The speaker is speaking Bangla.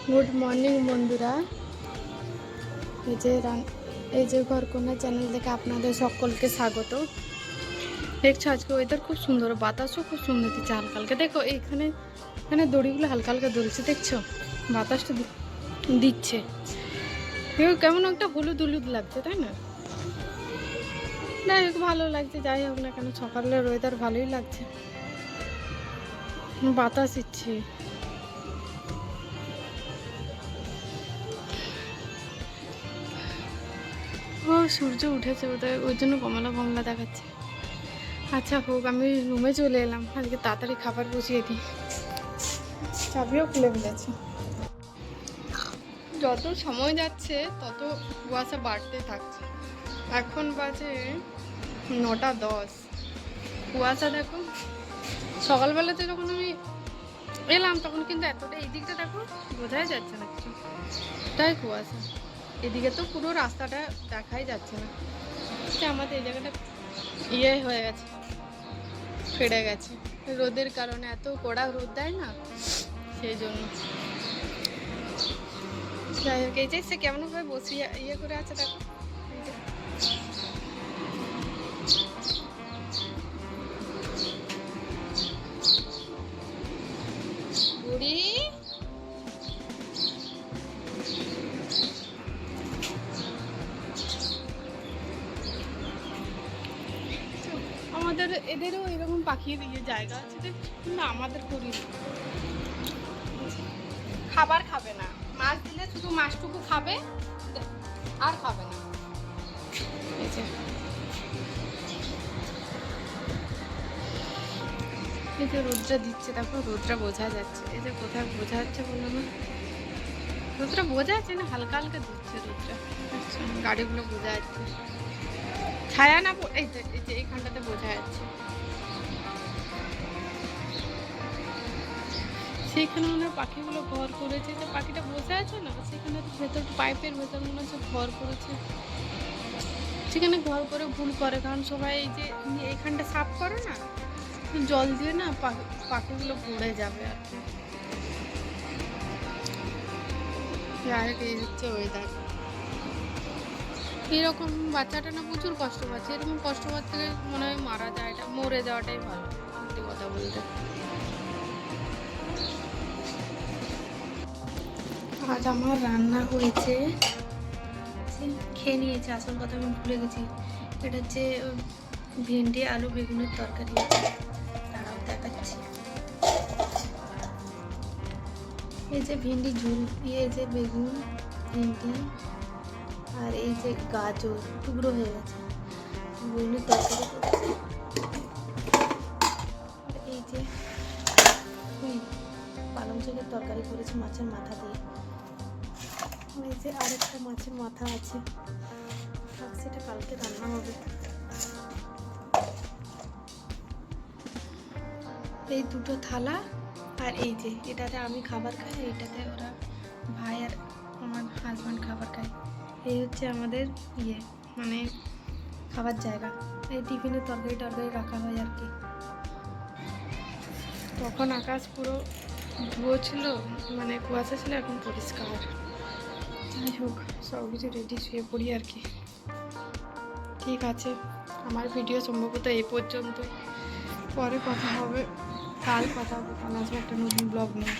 গুড মর্নিং বন্ধুরা, এই যে ঘরকন্যা চ্যানেল থেকে আপনাদের সকলকে স্বাগত। দেখছো আজকে ওয়েদার খুব সুন্দর, বাতাসও খুব সুন্দর দিচ্ছে হালকা হালকা। দেখো এখানে এখানে দড়িগুলো হালকা হালকা দুলছে, দেখছো বাতাসটা দিচ্ছে। কেমন একটা হলুদ হলুদ লাগছে, তাই না? যাই হোক, ভালো লাগছে। যাই হোক না কেন, সকালের ওয়েদার ভালোই লাগছে, বাতাস দিচ্ছে। ও সূর্য উঠেছে বোধহয়, ওই জন্য কমলা কমলা দেখাচ্ছে। আচ্ছা হোক, আমি রুমে চলে এলাম। আজকে তাড়াতাড়ি খাবার বসিয়ে দিই। চাবিও খুলে ফেলেছি। যত সময় যাচ্ছে তত কুয়াশা বাড়তে থাকছে। এখন বাজে 9:10। কুয়াশা দেখো, সকালবেলাতে যখন আমি এলাম তখন কিন্তু এতটা, এই দিকটা দেখো বোঝাই যাচ্ছে না কিছু, তাই কুয়াশা। এদিকে তো পুরো রাস্তাটা দেখাই যাচ্ছে না। আমাদের এই জায়গাটা হয়ে গেছে, ফেড়ে গেছে রোদের কারণে। এত কড়া রোদ দেয় না, সেই জন্য। যাই হোক, এই যে সে কেমন ভাবে বসিয়ে করে আছে দেখো। বুড়ি আমাদের, এদেরও এরকম পাখির জায়গা আছে, কিন্তু আমাদের করি খাবার খাবে না। মাছ দিলে শুধু মাছটুকু খাবে, আর খাবে না। এই যে এই যে রোদটা দিচ্ছে দেখো, রোদটা বোঝা যাচ্ছে। এই যে কোথায় বোঝা যাচ্ছে বলো না? রোদটা বোঝা যাচ্ছে না, হালকা হালকা দিচ্ছে রোদটা। আচ্ছা, গাড়িগুলো বোঝা যাচ্ছে, ছায়া না। এই যে এইখানটাতে বোঝা যাচ্ছে। সেইখানে মনে হয় পাখিগুলো ঘর করেছে। যে পাখিটা বসে আছে না, সেখানে ভেতর পাইপের ভেতর মনে হচ্ছে ঘর করেছে। সেখানে ঘর করে ভুল করে, কারণ সবাই এই যে এইখানটা সাফ করে না, জল দিয়ে না পাখিগুলো পড়ে যাবে আর কি। এই হচ্ছে ওয়েদার। এরকম বাচ্চাটা না প্রচুর কষ্ট পাচ্ছে। এরকম কষ্ট পাচ্ছে মনে হয় মারা যায়, এটা মরে যাওয়াটাই ভালো, সত্যি কথা বলতে। আজ আমার রান্না হয়েছে, খেয়ে নিয়েছে। আসল কথা আমি ভুলে গেছি, এটা হচ্ছে ভেন্ডি আলু বেগুনের তরকারি। তারাও দেখাচ্ছি। এই যে ভেন্ডি ঝুল দিয়ে, এই যে বেগুন, ভেন্ডি, আর এই যে গাজর টুকরো হয়ে গেছে, বেগুনের তরকারি করেছি। আর এই যে পালং শাকের তরকারি করেছি মাছের মাথা দিয়ে। এই যে আরেকটা মাছের মাথা আছে, সেটা কালকে রান্না হবে। এই দুটো থালা, আর এই যে এটাতে আমি খাবার খাই, এইটাতে ওরা ভাই আর আমার হাজব্যান্ড খাবার খায়। এই হচ্ছে আমাদের মানে খাবার জায়গা। এই টিফিনের তরকারি রাখা হয় আর কি। তখন আকাশ পুরো ধুয়ো ছিল, মানে কুয়াশা ছিল, এখন পরিষ্কার। যাই হোক, সব কিছু রেডি, শুয়ে পড়ি আর কি। ঠিক আছে, আমার ভিডিও সম্ভবত এই পর্যন্ত। পরে কথা হবে, কাল কথা হবে, কাল আসবে একটা নতুন ব্লগ নিয়ে।